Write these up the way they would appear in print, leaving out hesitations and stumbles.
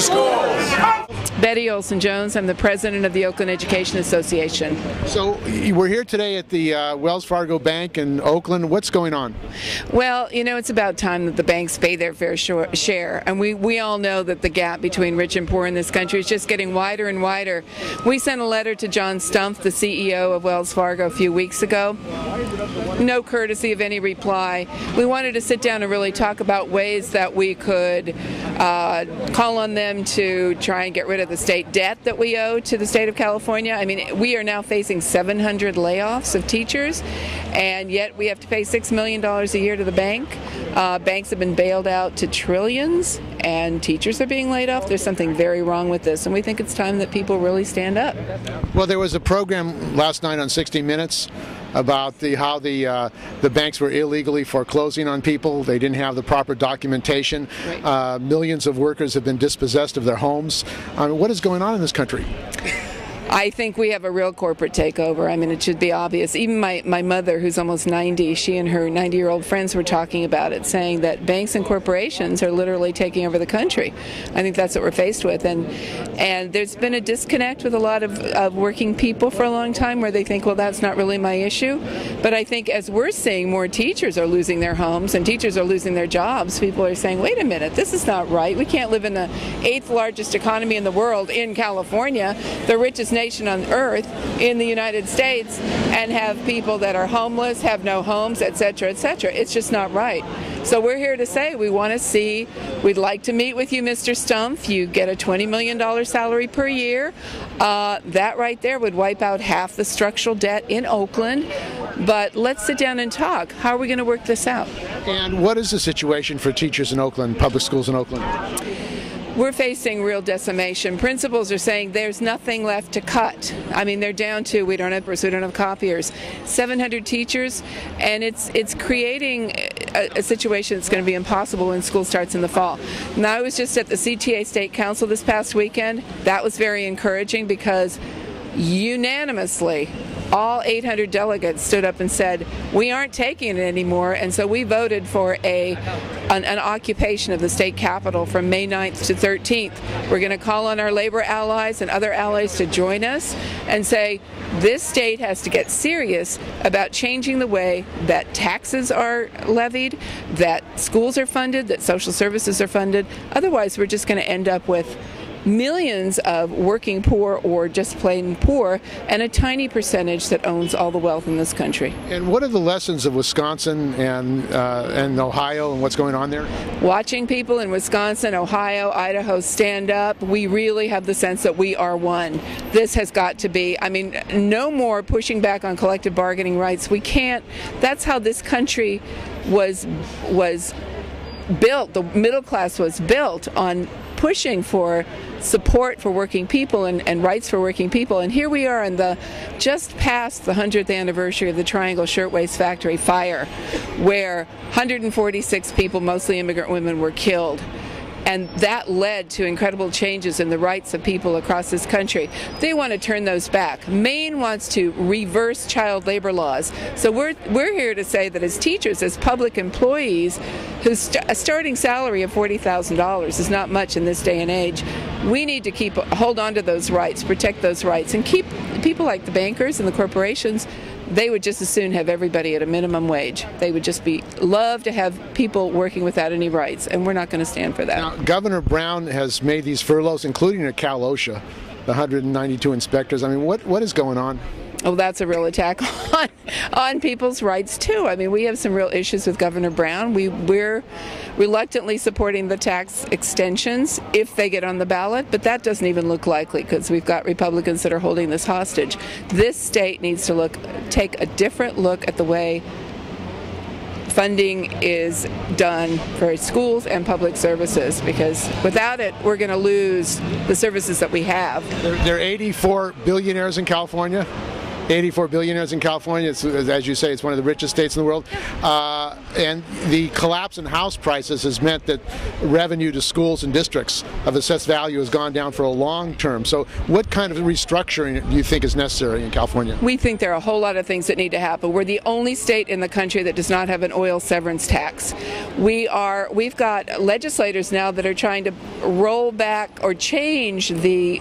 schools. Betty Olson-Jones. I'm the president of the Oakland Education Association. So we're here today at the Wells Fargo Bank in Oakland. What's going on? Well, you know, it's about time that the banks pay their fair share. And we all know that the gap between rich and poor in this country is just getting wider and wider. We sent a letter to John Stumpf, the CEO of Wells Fargo, a few weeks ago. No courtesy of any reply. We wanted to sit down and really talk about ways that we could call on them to try and get rid of the state debt that we owe to the state of California. I mean, we are now facing 700 layoffs of teachers, and yet we have to pay $6 million a year to the bank. Banks have been bailed out to trillions, and teachers are being laid off. There's something very wrong with this, and we think it's time that people really stand up. Well, there was a program last night on 60 Minutes about how the banks were illegally foreclosing on people. They didn't have the proper documentation. Right. Millions of workers have been dispossessed of their homes. What is going on in this country? I think we have a real corporate takeover. I mean, it should be obvious. Even my mother, who's almost 90, she and her 90-year-old friends were talking about it, saying that banks and corporations are literally taking over the country. I think that's what we're faced with. And there's been a disconnect with a lot of working people for a long time where they think, well, that's not really my issue. But I think as we're seeing more teachers are losing their homes and teachers are losing their jobs, people are saying, wait a minute, this is not right. We can't live in the 8th largest economy in the world in California, the richest nation on earth in the United States, and have people that are homeless, have no homes, etc., etc. It's just not right. So we're here to say we want to see, we'd like to meet with you, Mr. Stumpf. You get a $20 million salary per year. That right there would wipe out half the structural debt in Oakland. But let's sit down and talk. How are we going to work this out? And what is the situation for teachers in Oakland, public schools in Oakland? We're facing real decimation. Principals are saying there's nothing left to cut. I mean, they're down to, we don't have copiers, 700 teachers, and it's creating a situation that's going to be impossible when school starts in the fall. Now, I was just at the CTA State Council this past weekend. That was very encouraging because unanimously, all 800 delegates stood up and said, we aren't taking it anymore, and so we voted for an occupation of the state capitol from May 9th to 13th. We're going to call on our labor allies and other allies to join us and say, this state has to get serious about changing the way that taxes are levied, that schools are funded, that social services are funded. Otherwise, we're just going to end up with millions of working poor or just plain poor, and a tiny percentage that owns all the wealth in this country. And what are the lessons of Wisconsin and Ohio and what's going on there? Watching people in Wisconsin, Ohio, Idaho stand up, we really have the sense that we are one. This has got to be, I mean, no more pushing back on collective bargaining rights. We can't, that's how this country was built. The middle class was built on pushing for support for working people and rights for working people. And here we are in the just past the 100th anniversary of the Triangle Shirtwaist Factory fire, where 146 people, mostly immigrant women, were killed. And that led to incredible changes in the rights of people across this country. They want to turn those back. Maine wants to reverse child labor laws. So we're here to say that as teachers, as public employees, whose a starting salary of $40,000 is not much in this day and age, we need to hold on to those rights, protect those rights, and keep people like the bankers and the corporations. They would just as soon have everybody at a minimum wage. They would just love to have people working without any rights, and we're not going to stand for that. Now, Governor Brown has made these furloughs, including at Cal OSHA, the 192 inspectors. I mean, what is going on? Oh, that's a real attack on people's rights, too. I mean, we have some real issues with Governor Brown. We're reluctantly supporting the tax extensions if they get on the ballot, but that doesn't even look likely because we've got Republicans that are holding this hostage. This state needs to take a different look at the way funding is done for schools and public services, because without it, we're going to lose the services that we have. There are 84 billionaires in California. 84 billionaires in California. It's, as you say, it's one of the richest states in the world. And the collapse in house prices has meant that revenue to schools and districts of assessed value has gone down for a long term. So what kind of restructuring do you think is necessary in California? We think there are a whole lot of things that need to happen. We're the only state in the country that does not have an oil severance tax. We've got legislators now that are trying to roll back or change the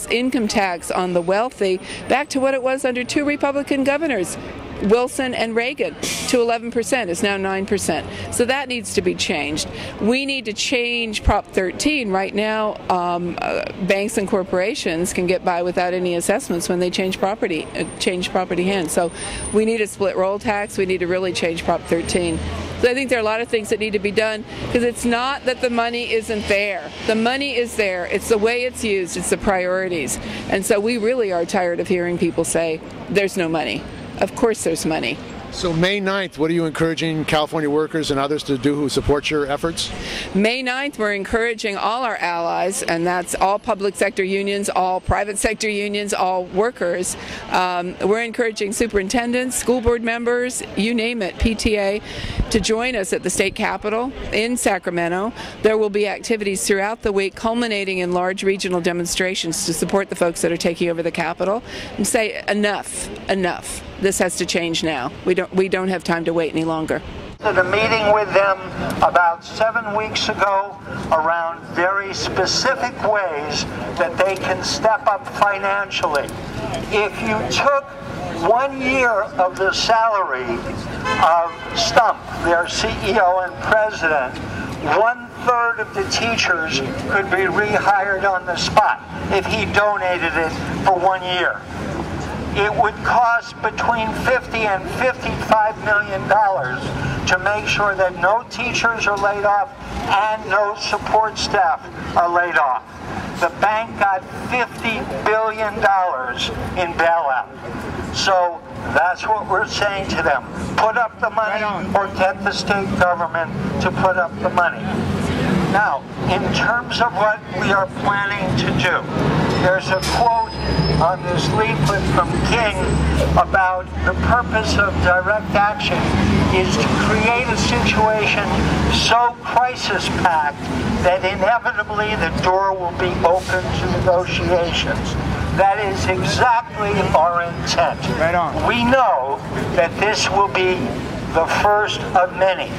income tax on the wealthy back to what it was under two Republican governors, Wilson and Reagan, to 11%. It's now 9%. So that needs to be changed. We need to change Prop 13. Right now, banks and corporations can get by without any assessments when they change property hands. So we need a split roll tax. We need to really change Prop 13. So I think there are a lot of things that need to be done, because it's not that the money isn't there. The money is there. It's the way it's used. It's the priorities. And so we really are tired of hearing people say, there's no money. Of course there's money. So May 9th, what are you encouraging California workers and others to do who support your efforts? May 9th, we're encouraging all our allies, and that's all public sector unions, all private sector unions, all workers. We're encouraging superintendents, school board members, you name it, PTA, to join us at the state capitol in Sacramento. There will be activities throughout the week culminating in large regional demonstrations to support the folks that are taking over the capitol and say, enough, enough. This has to change now. We don't have time to wait any longer. Did a meeting with them about 7 weeks ago around very specific ways that they can step up financially. If you took 1 year of the salary of Stump, their CEO and president, 1/3 of the teachers could be rehired on the spot if he donated it for 1 year. It would cost between $50 and $55 million to make sure that no teachers are laid off and no support staff are laid off. The bank got $50 billion in bailout. So that's what we're saying to them. Put up the money or get the state government to put up the money. Now, in terms of what we are planning to do, there's a quote on this leaflet from King about the purpose of direct action is to create a situation so crisis-packed that inevitably the door will be open to negotiations. That is exactly our intent. Right on. We know that this will be the first of many.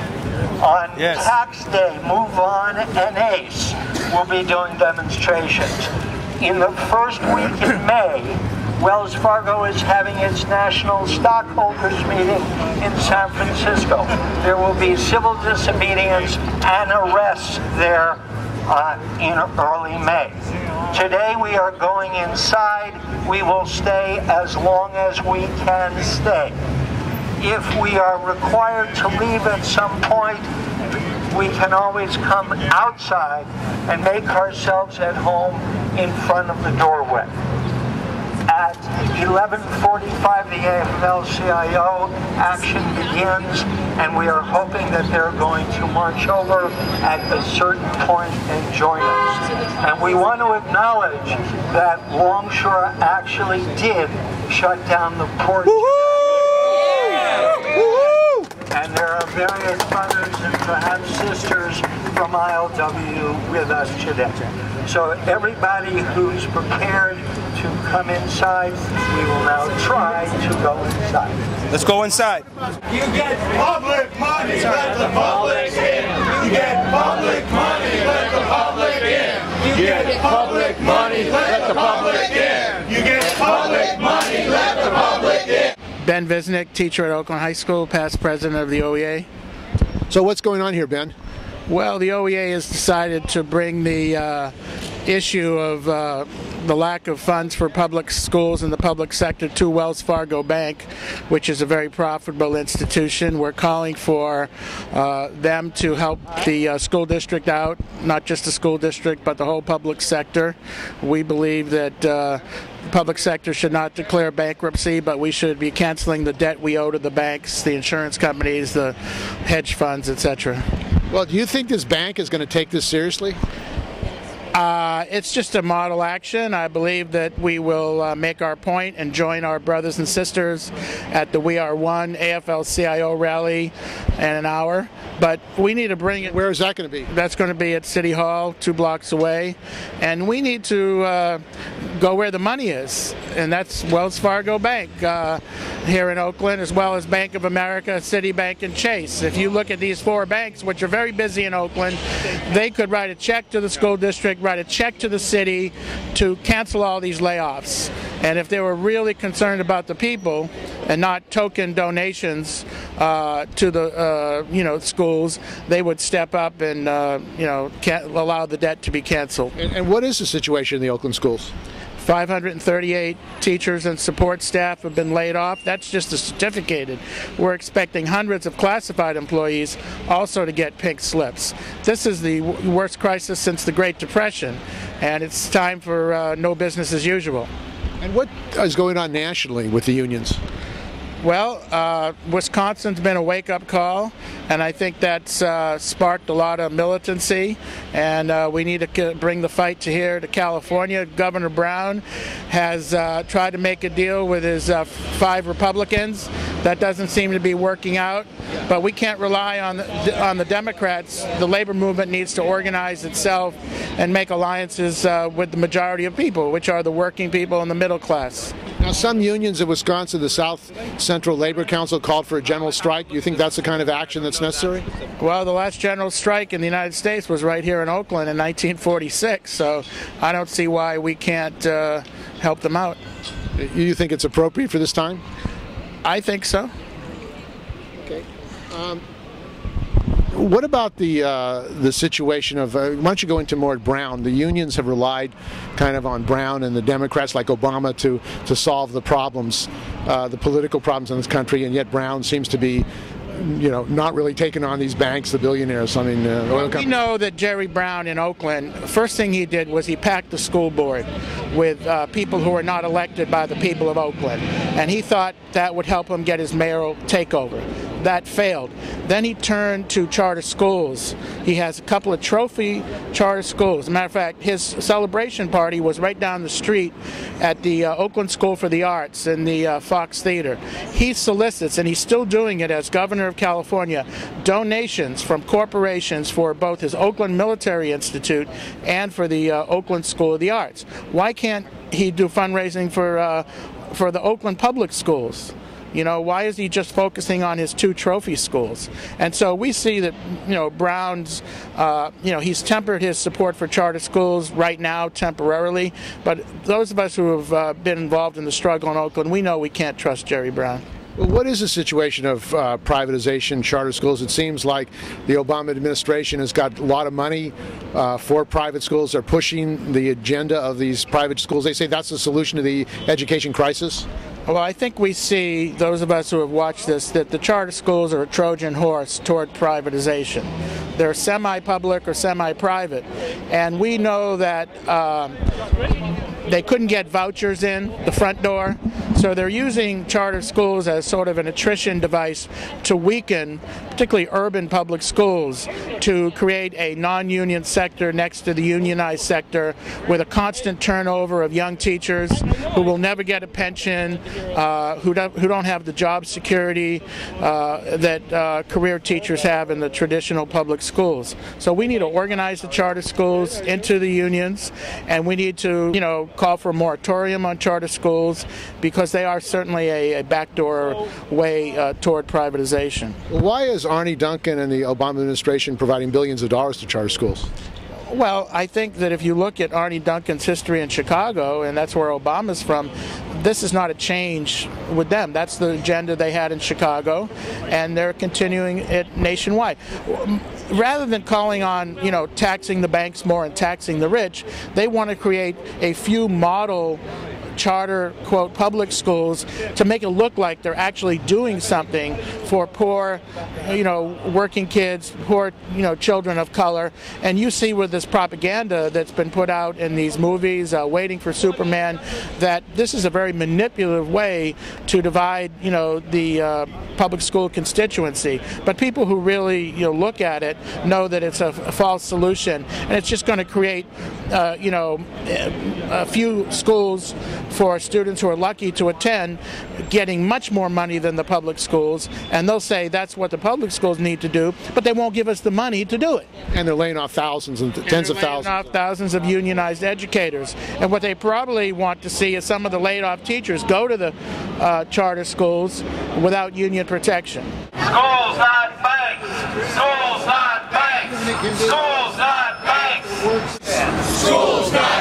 On Tax Day, Move On and ACE will be doing demonstrations. In the first week in May, Wells Fargo is having its national stockholders meeting in San Francisco. There will be civil disobedience and arrests there in early May. Today we are going inside. We will stay as long as we can stay. If we are required to leave at some point, we can always come outside and make ourselves at home in front of the doorway. At 11:45, the AFL-CIO action begins, and we are hoping that they're going to march over at a certain point and join us. And we want to acknowledge that Longshore actually did shut down the port. And there are various brothers and perhaps sisters from ILW with us today. So everybody who's prepared to come inside, we will now try to go inside. Let's go inside. You get public money, let the public in. You get public money, let the public in. You get public money, let the public in. You get public money, let the public in. Ben Visnick, teacher at Oakland High School, past president of the OEA. So what's going on here, Ben? Well, the OEA has decided to bring the issue of the lack of funds for public schools in the public sector to Wells Fargo Bank, which is a very profitable institution. We're calling for them to help the school district out, not just the school district, but the whole public sector. We believe that the public sector should not declare bankruptcy, but we should be canceling the debt we owe to the banks, the insurance companies, the hedge funds, etc. Well, do you think this bank is going to take this seriously? It's just a model action. I believe that we will make our point and join our brothers and sisters at the We Are One AFL-CIO rally in an hour. But we need to bring it. Where is that going to be? That's going to be at City Hall, 2 blocks away. And we need to go where the money is, and that's Wells Fargo Bank here in Oakland, as well as Bank of America, Citibank, and Chase. If you look at these 4 banks, which are very busy in Oakland, they could write a check to the school district, write a check to the city to cancel all these layoffs. And if they were really concerned about the people and not token donations to the schools, they would step up and allow the debt to be canceled. And what is the situation in the Oakland schools? 538 teachers and support staff have been laid off. That's just the certificated. We're expecting hundreds of classified employees also to get pink slips. This is the worst crisis since the Great Depression, and it's time for no business as usual. And what is going on nationally with the unions? Well, Wisconsin's been a wake-up call, and I think that's sparked a lot of militancy, and we need to bring the fight to California. Governor Brown has tried to make a deal with his 5 Republicans. That doesn't seem to be working out, but we can't rely on the Democrats. The labor movement needs to organize itself and make alliances with the majority of people, which are the working people and the middle class. Now, some unions in Wisconsin, the South Central Labor Council, called for a general strike. Do you think that's the kind of action that's necessary? Well, the last general strike in the United States was right here in Oakland in 1946, so I don't see why we can't help them out. You think it's appropriate for this time? I think so. Okay. What about the situation of, why don't you go into more Brown? The unions have relied kind of on Brown and the Democrats like Obama to solve the problems, the political problems in this country, and yet Brown seems to be not really taking on these banks, the billionaires. I mean, oil companies. We know that Jerry Brown in Oakland, first thing he did was he packed the school board with people who were not elected by the people of Oakland, and he thought that would help him get his mayoral takeover. That failed. Then he turned to charter schools. He has a couple of trophy charter schools. As a matter of fact, his celebration party was right down the street at the Oakland School for the Arts in the Fox Theater. He solicits, and he's still doing it as governor of California, donations from corporations for both his Oakland Military Institute and for the Oakland School of the Arts. Why can't he do fundraising for the Oakland public schools? Why is he just focusing on his 2 trophy schools? And so we see that, Brown's, he's tempered his support for charter schools right now temporarily. But those of us who have been involved in the struggle in Oakland, we know we can't trust Jerry Brown. Well, what is the situation of privatization, charter schools? It seems like the Obama administration has got a lot of money for private schools. They're pushing the agenda of these private schools. They say that's the solution to the education crisis. Well, I think we see, those of us who have watched this, that the charter schools are a Trojan horse toward privatization. They're semi-public or semi-private. And we know that they couldn't get vouchers in the front door. So they're using charter schools as sort of an attrition device to weaken, particularly urban public schools, to create a non-union sector next to the unionized sector with a constant turnover of young teachers who will never get a pension, who don't have the job security that career teachers have in the traditional public schools. So we need to organize the charter schools into the unions, and we need to, call for a moratorium on charter schools because they are certainly a backdoor way toward privatization. Why is Arne Duncan and the Obama administration providing billions of dollars to charter schools? Well, I think that if you look at Arne Duncan's history in Chicago, and that's where Obama's from, this is not a change with them. That's the agenda they had in Chicago, and they're continuing it nationwide. Rather than calling on, taxing the banks more and taxing the rich, they want to create a few model charter, quote, public schools to make it look like they're actually doing something for poor, working kids, poor, children of color. And you see with this propaganda that's been put out in these movies, Waiting for Superman, that this is a very manipulative way to divide, the public school constituency. But people who really, look at it know that it's a false solution, and it's just going to create you know, a few schools for students who are lucky to attend getting much more money than the public schools, and they'll say that's what the public schools need to do, but they won't give us the money to do it. And they're laying off thousands and tens of thousands. Laying off thousands of unionized educators. And what they probably want to see is some of the laid off teachers go to the charter schools without union protection. Schools, not banks. Schools, not banks. Schools, not banks. Schools, not